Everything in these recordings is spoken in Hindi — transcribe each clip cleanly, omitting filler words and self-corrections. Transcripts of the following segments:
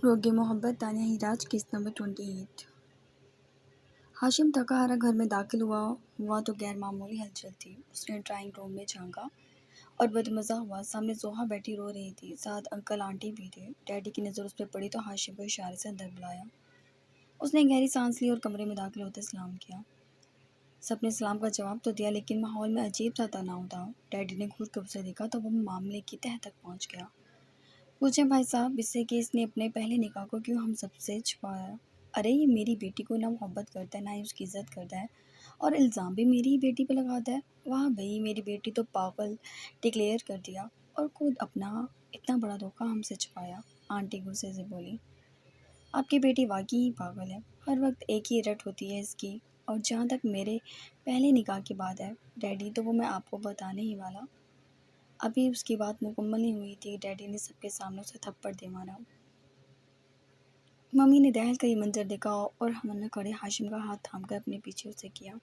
रोगे मोहब्बत तानिया हिराज किस्त नंबर 28। हाशिम थका हारा घर में दाखिल हुआ तो गैर मामूली हलचल थी। उसने ड्राइंग रूम में झांका और बदमज़ा हुआ। सामने जोहा बैठी रो रही थी, साथ अंकल आंटी भी थे। डैडी की नज़र उस पर पड़ी तो हाशिम को इशारे से अंदर बुलाया। उसने गहरी सांस ली और कमरे में दाखिल होते सलाम किया। सबने सलाम का जवाब तो दिया, लेकिन माहौल में अजीब सा तनाव था। डैडी ने घूर कर उसे देखा तो वह मामले की तह तक पहुँच गया। पूछें भाई साहब, इससे कि इसने अपने पहले निकाह को क्यों हम सबसे छुपाया? अरे ये मेरी बेटी को ना मोहब्बत करता है, ना ही उसकी इज्जत करता है, और इल्ज़ाम भी मेरी ही बेटी पे लगाता है। वाह भाई, मेरी बेटी तो पागल डिक्लेयर कर दिया और खुद अपना इतना बड़ा धोखा हमसे छुपाया। आंटी गुस्से से बोली, आपकी बेटी वाकई ही पागल है, हर वक्त एक ही रट होती है इसकी। और जहाँ तक मेरे पहले निकाह की बात है डैडी, तो वो मैं आपको बताने ही वाला। अभी उसकी बात मुकम्मल नहीं हुई थी, डैडी ने सबके सामने उसे थप्पड़ दे मारा। मम्मी ने दहल कर ये मंजर देखा और हम न खड़े हाशिम का हाथ थामकर अपने पीछे उसे किया।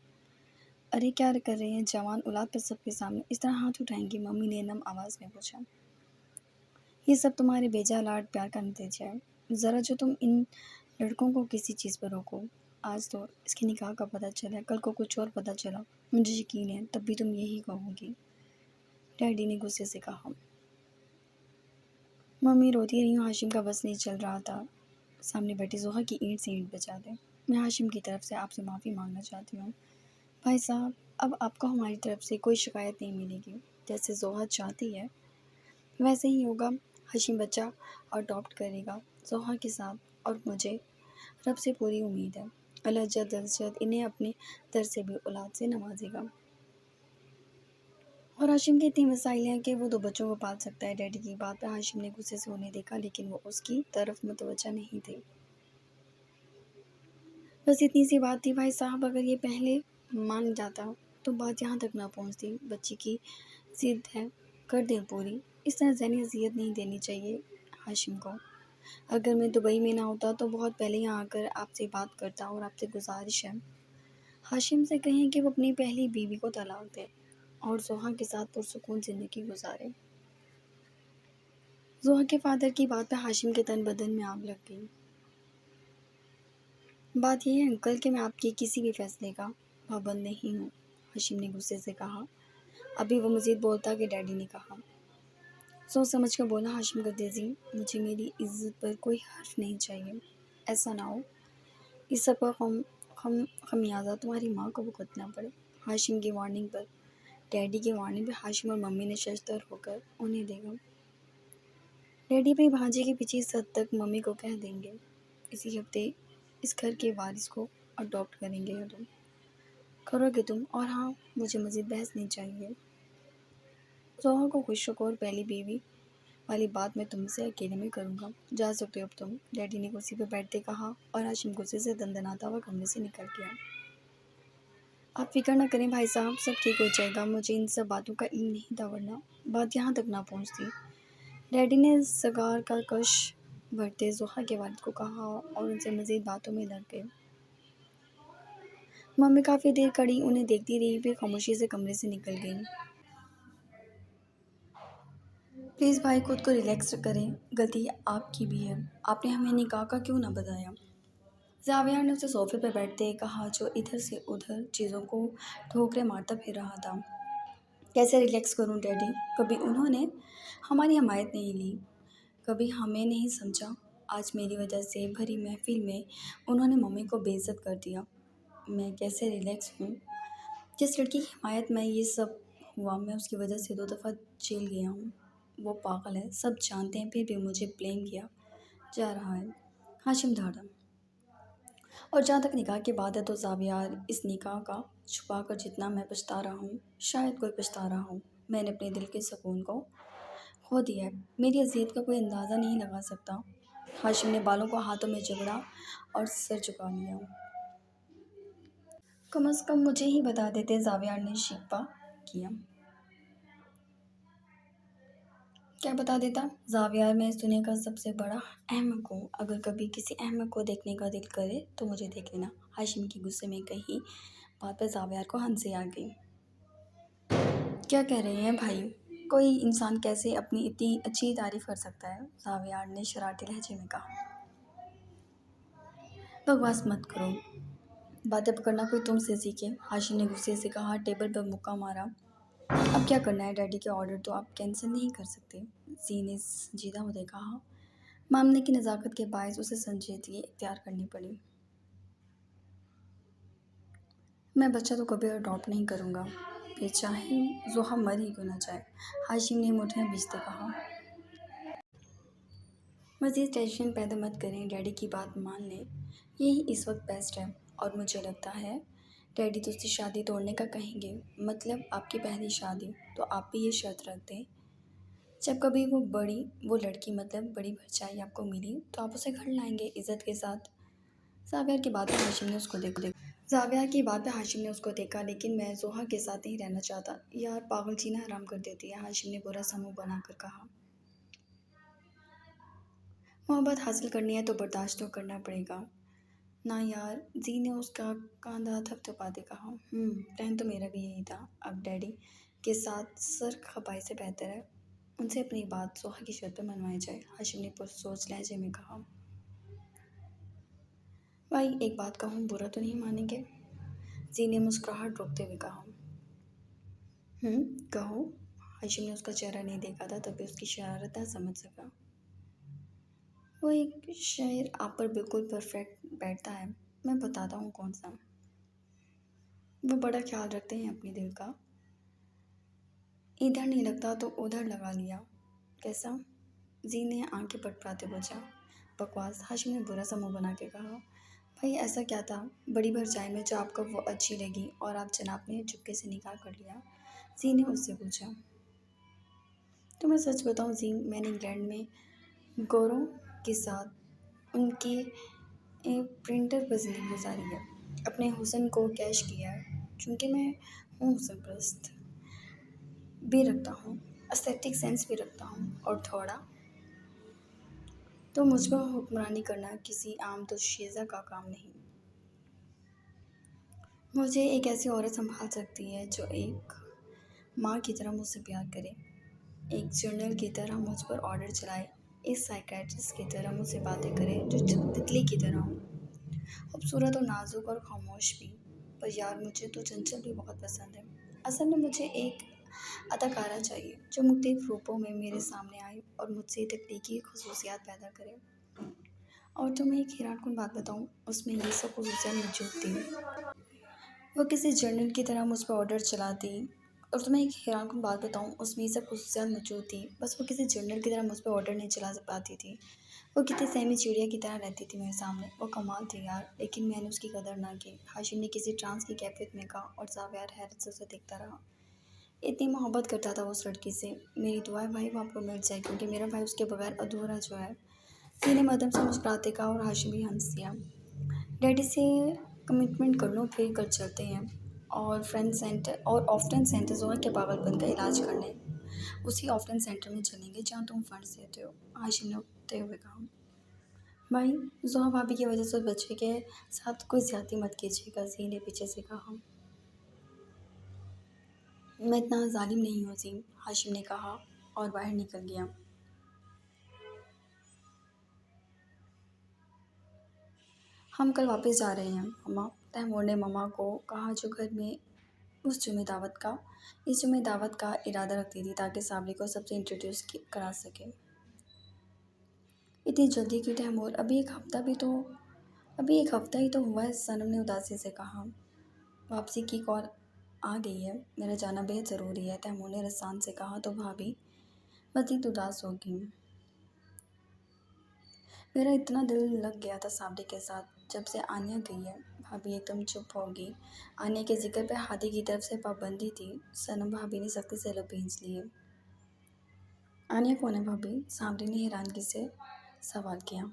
अरे क्या कर रहे हैं जवान औलाद पर सबके सामने इस तरह हाथ उठाएंगी? मम्मी ने नम आवाज़ में पूछा। ये सब तुम्हारे बेजा लाड प्यार का नतीजा है। ज़रा जो तुम इन लड़कों को किसी चीज़ पर रोको। आज तो इसके निकाह का पता चला, कल को कुछ और पता चला, मुझे यकीन है तब भी तुम यही कहोगी, डैडी ने गुस्से से कहा। मम्मी रोती रही, हाशिम का बस नहीं चल रहा था। सामने बैठी जोहा की ईंट से ईंट बजा दे। मैं हाशिम की तरफ से आपसे माफ़ी मांगना चाहती हूँ भाई साहब। अब आपको हमारी तरफ से कोई शिकायत नहीं मिलेगी। जैसे जोहा चाहती है वैसे ही होगा। हाशिम बच्चा अडॉप्ट करेगा जोहा के साथ, और मुझे रब से पूरी उम्मीद है अल्लाह जल्द अज जल्द इन्हें अपने दर से भी औलाद से नवाजेगा। और हाशिम के इतने मसाइल हैं कि वो 2 बच्चों को पाल सकता है। डैडी की बात पर हाशिम ने गुस्से से उन्हें देखा, लेकिन वो उसकी तरफ मुतवज्जा नहीं थे। बस इतनी सी बात थी भाई साहब, अगर ये पहले मान जाता तो बात यहाँ तक ना पहुँचती। बच्ची की जिद है, कर दें पूरी। इस तरह ज़हनी अज़ियत नहीं देनी चाहिए हाशिम को। अगर मैं दुबई में ना होता तो बहुत पहले यहाँ आकर आपसे बात करता, और आपसे गुजारिश है हाशिम से कहें कि वो अपनी पहली बीवी को तलाक दे और जोहा के साथ पुरसुकून ज़िंदगी गुजारे। जोहा के फादर की बात पे हाशिम के तन बदन में आग लग गई। बात यह है अंकल कि मैं आपके किसी भी फैसले का पाबंद नहीं हूँ, हाशिम ने गुस्से से कहा। अभी वो मज़ीद बोलता कि डैडी ने कहा। सोच समझ कर बोला हाशिम का तेजी, मुझे मेरी इज्जत पर कोई हर्फ नहीं चाहिए। ऐसा ना हो इस सब का खमियाजा तुम्हारी माँ को भुगतना पड़े। हाशिम की वार्निंग पर डैडी की वार्निंग पर हाशिम और मम्मी ने शर्तर होकर उन्हें देखा। डैडी अपनी भांजे के पीछे इस हद तक मम्मी को कह देंगे इसी हफ्ते इस घर के वारिस को अडॉप्ट करेंगे या तुम करोगे तुम? और हाँ, मुझे मज़ीद बहस नहीं चाहिए। जोहा को खुश रखो और पहली बीवी वाली बात मैं तुमसे अकेले में करूँगा। जा सकते हो अब तुम, डैडी ने कुर्सी पर बैठते कहा, और हाशिम गुस्से से दंदनाता हुआ कमरे से निकल गया। आप फिक्र न करें भाई साहब, सब ठीक हो जाएगा। मुझे इन सब बातों का इल्म नहीं था, वरना बात यहाँ तक ना पहुँचती। डैडी ने सगार का कश भरते जोहा के वालिद को कहा और उनसे मज़ीद बातों में लग गए। मम्मी काफ़ी देर खड़ी उन्हें देखती रही, फिर खामोशी से कमरे से निकल गई। प्लीज़ भाई, खुद को रिलैक्स करें, गलती आपकी भी है। आपने हमें निकाह का क्यों ना बताया? जाविया ने उसे सोफे पर बैठते कहा, जो इधर से उधर चीज़ों को ठोकरे मारता फिर रहा था। कैसे रिलैक्स करूं डैडी? कभी उन्होंने हमारी हमायत नहीं ली, कभी हमें नहीं समझा। आज मेरी वजह से भरी महफिल में उन्होंने मम्मी को बेइज्जत कर दिया। मैं कैसे रिलैक्स हूँ? जिस लड़की की हिमायत में ये सब हुआ, मैं उसकी वजह से 2 दफ़ा जेल गया हूँ। वो पागल है, सब जानते हैं, फिर भी मुझे ब्लेम किया जा रहा है। हाशिम दौड़ा। और जहाँ तक निकाह की बात है तो ज़ावियार, इस निकाह का छुपा कर जितना मैं पछता रहा हूँ, शायद कोई पछता रहा हूँ। मैंने अपने दिल के सुकून को खो दिया है। मेरी अज़ियत का कोई अंदाज़ा नहीं लगा सकता। हाशिम ने बालों को हाथों में जकड़ा और सर झुका लिया। कम अज़ कम मुझे ही बता देते, ज़ावियार ने शिकवा किया। क्या बता देता? ज़ावियार, मैं इस दुनिया का सबसे बड़ा अहमक हूँ। अगर कभी किसी अहमक को देखने का दिल करे तो मुझे देख लेना। हाशिम की गुस्से में कही बात पर ज़ावियार को हंसी आ गई। क्या कह रहे हैं भाई? कोई इंसान कैसे अपनी इतनी अच्छी तारीफ़ कर सकता है? ज़ावियार ने शरारती लहजे में कहा। बकवास मत करो, बातें पकड़ना कोई तुमसे सीखे, हाशिम ने गुस्से से कहा। टेबल पर मुक्का मारा। अब क्या करना है? डैडी के ऑर्डर तो आप कैंसिल नहीं कर सकते, जी ने संजीदा होते कहा। मामले की नज़ाकत के बायस उसे संजीदगी इख्तियार करनी पड़ी। मैं बच्चा तो कभी अडॉप्ट नहीं करूँगा, फिर चाहे जोहा मर ही क्यों ना जाए, हाशिम ने मुठियाँ बीचते कहा। मज़ीद टेंशन पैदा मत करें, डैडी की बात मान लें, यही इस वक्त बेस्ट है। और मुझे लगता है डैडी तो उसकी शादी तोड़ने का कहेंगे, मतलब आपकी पहली शादी, तो आप भी ये शर्त रख दें जब कभी वो लड़की मतलब बड़ी भरचाई आपको मिली तो आप उसे घर लाएंगे इज़्ज़त के साथ। जाविया की बात पे हाशिम ने उसको जाविया की बात पे हाशिम ने उसको देखा। लेकिन मैं जोहा के साथ नहीं रहना चाहता यार, पागल जीना हराम कर देती है, हाशिम ने बुरा सा मुँह बनाकर कहा। मोहब्बत हासिल करनी है तो बर्दाश्त तो करना पड़ेगा ना यार, जी ने उसका कंधा थपथपाते कहा। प्लान तो मेरा भी यही था, अब डैडी के साथ सर खपाई से बेहतर है उनसे अपनी बात जोहा की शर्त पर मनवाई जाए, हाशिम ने पुरसोच लहजे में कहा। भाई एक बात कहूँ, बुरा तो नहीं मानेंगे? जी ने मुस्कुराहट रोकते हुए कहा। कहो, हाशिम ने उसका चेहरा नहीं देखा था, तभी उसकी शरारत ना समझ सका। वो एक शायर आप पर बिल्कुल परफेक्ट बैठता है, मैं बताता हूँ कौन सा। वो बड़ा ख्याल रखते हैं अपने दिल का, इधर नहीं लगता तो उधर लगा लिया। कैसा? जी ने आंखें पटपटाते पूछा। बकवास, हाशिम ने बुरा सा मुँह बना के कहा। भाई ऐसा क्या था बड़ी भरचाई में जो आपको वो अच्छी लगी और आप जनाब ने चुपके से निकाह कर लिया? जी ने उससे पूछा। तो मैं सच बताऊँ जी, मैंने इंग्लैंड में गौरव के साथ उनकी प्रिंटर पर ज़िंदगी गुजारी है, अपने हुस्न को कैश किया है, क्योंकि मैं हूँ हुस्न परस्त भी रखता हूँ, एस्थेटिक सेंस भी रखता हूँ, और थोड़ा तो मुझ पर हुक्मरानी करना किसी आम दोशीज़ा का काम नहीं। मुझे एक ऐसी औरत संभाल सकती है जो एक माँ की तरह मुझसे प्यार करे, एक जर्नल की तरह मुझ पर ऑर्डर चलाए, एक साइकेट्रिस्ट की तरह मुझसे बातें करे जो तितली की तरह हो, खूबसूरत और नाजुक और खामोश भी। पर यार मुझे तो चंचल भी बहुत पसंद है। असल में मुझे एक अदाकारा चाहिए जो मुख्तलिफ रूपों में मेरे सामने आए और मुझसे तकनीकी खसूसियात पैदा करे। और तो मैं एक हैरानकुन बात बताऊँ, उसमें ये सब खसूसियात मौजूद थी। वो किसी जर्नल की तरह मुझ पर ऑर्डर चलाती। और तुम्हें एक हैरानकुन बात बताऊँ, उसमें ये सब खसूसियात मौजूद थी, बस वो किसी जर्नल की तरह मुझ पर ऑर्डर नहीं चला पाती थी। वो कितनी सहमी चिड़िया की तरह रहती थी मेरे सामने, वो कमाल थी यार, लेकिन मैंने उसकी कदर ना की, हाशिम ने किसी ट्रांस की कैफियत में कहा। और जाविया हैरत से उसे देखता रहा। इतनी मोहब्बत करता था उस लड़की से। मेरी दुआ है भाई वो आपको मिल जाए, क्योंकि मेरा भाई उसके बगैर अधूरा जो है, सीने मदम से मुस्कुराते कहा। और हाशिम भी हंस दिया। डैडी से कमिटमेंट कर लो, फिर कर चलते हैं और फ्रेंड सेंटर और ऑफ्टन सेंटर जोहा के पागलपन का इलाज करने उसी ऑफ्टन सेंटर में चलेंगे जहाँ तुम फंड्स देते हो, हाशिम ने उठते हुए कहा। भाई जोहा भाभी की वजह से उस बच्चे के साथ कोई ज्यादती मत कीजिएगा, जी ने पीछे से कहा। मैं इतना जालिम नहीं हूँ जी, हाशिम ने कहा और बाहर निकल गया। हम कल वापस जा रहे हैं मम्मा, तैमूर ने मम्मा को कहा, जो घर में इस जुमे दावत का इरादा रखती थी ताकि साबरी को सबसे इंट्रोड्यूस करा सके। इतनी जल्दी क्यों तैमूर? अभी एक हफ्ता ही तो हुआ है, सनम ने उदासी से कहा। वापसी की कॉल आ गई है, मेरा जाना बेहद ज़रूरी है, तैमूर ने रसान से कहा। तो भाभी मज़ीद उदास होगी। मेरा इतना दिल लग गया था साबरी के साथ, जब से आनिया गई है। भाभी एकदम चुप होगी। आनिया के जिक्र पे हादी की तरफ से पाबंदी थी। सनम भाभी ने सख्ती से लब भींच लिए। आनिया कौन है भाभी? साबरी ने हैरानगी से सवाल किया।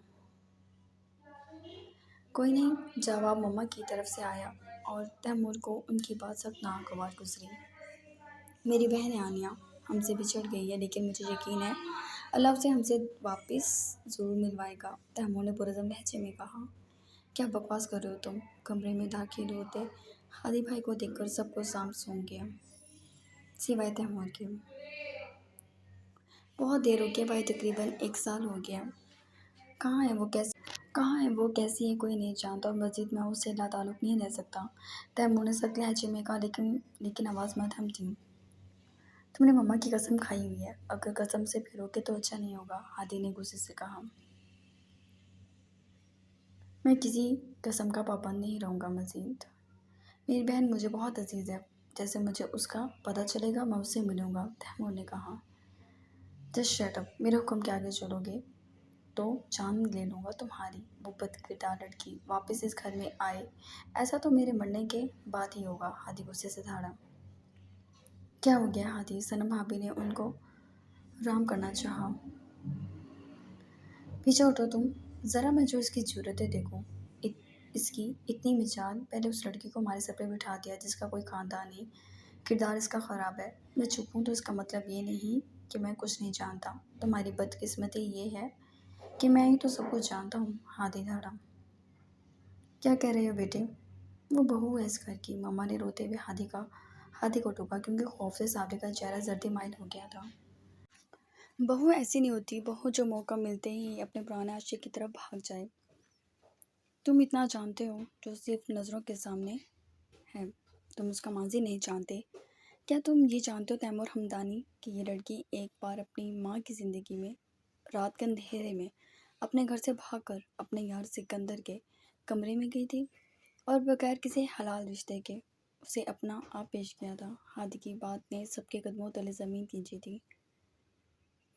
कोई नहीं, जवाब मम्मा की तरफ से आया और तैमूर को उनकी बात सख्त नागवार गुजरी। मेरी बहन है आनिया, हमसे बिछड़ गई है, लेकिन मुझे यकीन है अल्लाह उसे हमसे वापस ज़रूर मिलवाएगा, तैमूर ने पुरज़म लहजे में कहा। क्या बकवास कर रहे हो तुम? कमरे में दाखिल होते हादी भाई को देखकर सबको सांप सूंघ गया, सिवाय तैमूर के। बहुत देर हो गया भाई, तकरीबन 1 साल हो गया। कहाँ है वो, कैसी है, कोई नहीं जानता और मस्जिद में उससे लाताल्लुक़ नहीं रह सकता। तैमूर ने सख्त लहजे में कहा, लेकिन आवाज़ मत थम थी। तुमने मम्मा की कसम खाई हुई है, अगर कसम से फिरोगे तो अच्छा नहीं होगा, हादी ने गुस्से से कहा। मैं किसी कसम का पाबंद नहीं रहूँगा मजीद। मेरी बहन मुझे बहुत अजीज़ है, जैसे मुझे उसका पता चलेगा मैं उससे मिलूँगा, तैमूर ने कहा। जस्ट शट अप, मेरे हुक्म के आगे चलोगे तो जान ले लूँगा तुम्हारी। वो बदकिरदार लड़की वापस इस घर में आए, ऐसा तो मेरे मरने के बाद ही होगा, हादी गुस्से से दहाड़ा। क्या हो गया हादी, सनम भाभी ने उनको राम करना चाहा। पीछे उठो तुम, ज़रा मैं जो इसकी ज़रूरतें देखूँ। इसकी इतनी मिजाल, पहले उस लड़की को हमारे सर पे बिठा दिया जिसका कोई ख़ानदान नहीं, किरदार इसका ख़राब है। मैं चुप हूँ तो इसका मतलब ये नहीं कि मैं कुछ नहीं जानता। तुम्हारी बदकिस्मती ये है कि मैं ही तो सब कुछ जानता हूँ, हादी दहाड़ा। क्या कह रहे हो बेटे? वो बहू है इस घर की, मम्मा ने रोते हुए हादी को टोका क्योंकि खौफ से साबरे का चेहरा जर्दी माइल हो गया था। बहू ऐसी नहीं होती, बहू जो मौका मिलते ही अपने पुराने आशिक की तरफ भाग जाए। तुम इतना जानते हो जो सिर्फ नज़रों के सामने है, तुम उसका माजी नहीं जानते। क्या तुम ये जानते हो तैमूर हमदानी कि ये लड़की एक बार अपनी माँ की ज़िंदगी में रात के अंधेरे में अपने घर से भागकर अपने यार सिकंदर के कमरे में गई थी और बगैर किसी हलाल रिश्ते के उसे अपना आप पेश किया था। हादी की बात ने सबके कदमों तले ज़मीन खींची थी।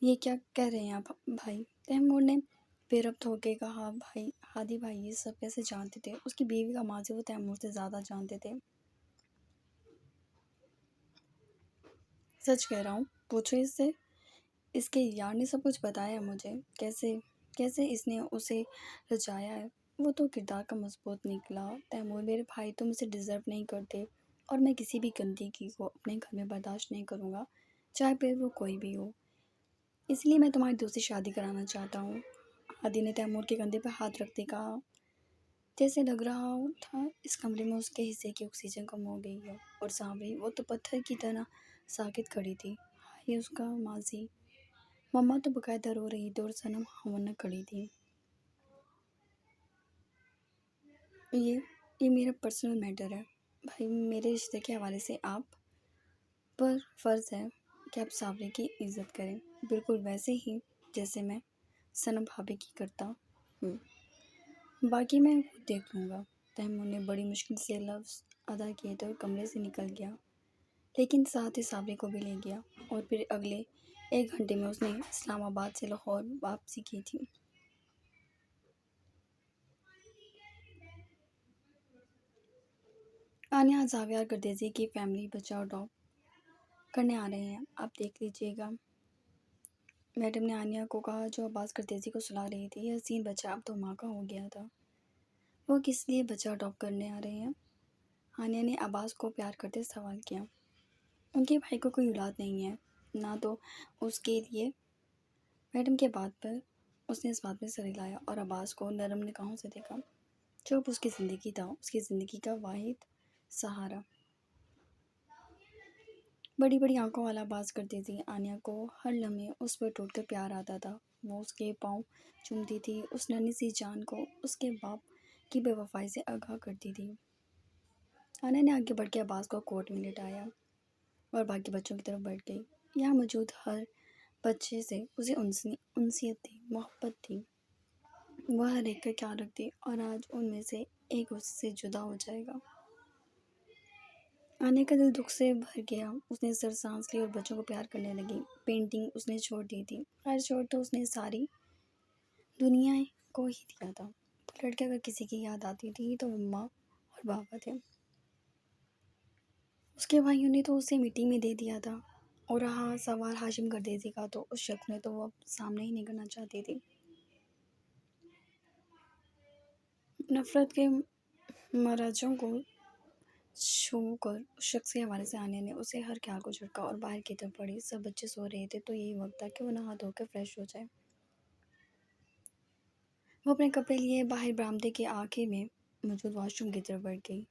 ये क्या कह रहे हैं आप भाई? तैमूर ने बेरब्त होके कहा। भाई हादी भाई ये सब कैसे जानते थे? उसकी बीवी का माजी वो तैमूर से ज़्यादा जानते थे। सच कह रहा हूँ, पूछो इससे। इसके यार ने सब कुछ बताया मुझे, कैसे कैसे इसने उसे रचाया है। वो तो किरदार का मजबूत निकला। तैमूर मेरे भाई तुम उसे डिज़र्व नहीं करते और मैं किसी भी गंदगी को अपने घर में बर्दाश्त नहीं करूँगा, चाहे फिर वो कोई भी हो। इसलिए मैं तुम्हारी दूसरी शादी कराना चाहता हूँ। हादी ने तैमूर के कंधे पर हाथ रखते कहा, जैसे लग रहा था इस कमरे में उसके हिस्से की ऑक्सीजन कम हो गई है। और सामरी वो तो पत्थर की तरह साकित खड़ी थी। ये उसका माजी। मम्मा तो बकायदा रो रही थी और सनम हवनक खड़ी थी। ये मेरा पर्सनल मैटर है भाई, मेरे रिश्ते के हवाले से आप पर फ़र्ज़ है कि आप सावरी की इज़्ज़त करें, बिल्कुल वैसे ही जैसे मैं सनम भाभी की करता हूँ। बाकी मैं खुद देख लूँगा। तैमूर ने बड़ी मुश्किल से लफ्ज़ अदा किए तो कमरे से निकल गया, लेकिन साथ ही सावरी को भी ले गया। और फिर अगले 1 घंटे में उसने इस्लामाबाद से लाहौर वापसी की थी। आन्या जाविया गर्देजी की फैमिली बचाओ डॉग करने आ रहे हैं, आप देख लीजिएगा, मैडम ने आन्या को कहा जो अब्बास गर्देजी को सुला रही थी। यह हसीन बच्चा अब तो माँ का हो गया था। वो किस लिए बच्चा अडॉप्ट करने आ रहे हैं? आन्या ने अब्बास को प्यार करते सवाल किया। उनके भाई को कोई औलाद नहीं है, ना तो उसके लिए। मैडम के बात पर उसने इस बात में सर हिलाया और अब्बास को नरम निगाहों से देखा, जो अब उसकी ज़िंदगी था, उसकी ज़िंदगी का वाहिद सहारा। बड़ी बड़ी आंखों वाला अब्बास करती थी। आन्या को हर लम्हे उस पर टूट कर प्यार आता था। वो उसके पाँव चूमती थी, उस नन्ही सी जान को उसके बाप की बेवफाई से आगाह करती थी। आन्या ने आगे बढ़ के अब्बास को कोर्ट में लिटाया और बाकी बच्चों की तरफ बढ़ गई। यहाँ मौजूद हर बच्चे से उसे उनसियत थी, मोहब्बत थी। वह हर एक का ख्याल रखती और आज उनमें से एक उससे जुदा हो जाएगा। आने का दिल दुख से भर गया। उसने सर सांस ली और बच्चों को प्यार करने लगी। पेंटिंग उसने छोड़ दी थी। खैर छोड़ तो उसने सारी दुनिया को ही दिया था। लड़के अगर किसी की याद आती थी तो मम्मा और बाबा थे। उसके भाइयों ने तो उसे मिट्टी में दे दिया था। और रहा सवाल हाशिम गर्देजी का, तो उस शख्स ने तो वो अब सामने ही नहीं करना चाहती थी। नफरत के मरजों को छू कर उस शख्स के हवाले से आने ने उसे हर ख्याल को झटका और बाहर की तरफ बढ़ी। सब बच्चे सो रहे थे तो यही वक्त था कि वो नहा धोकर फ्रेश हो जाए। वो अपने कपड़े लिए बाहर बरामदे के आखिर में मौजूद वॉशरूम की तरफ बढ़ गई।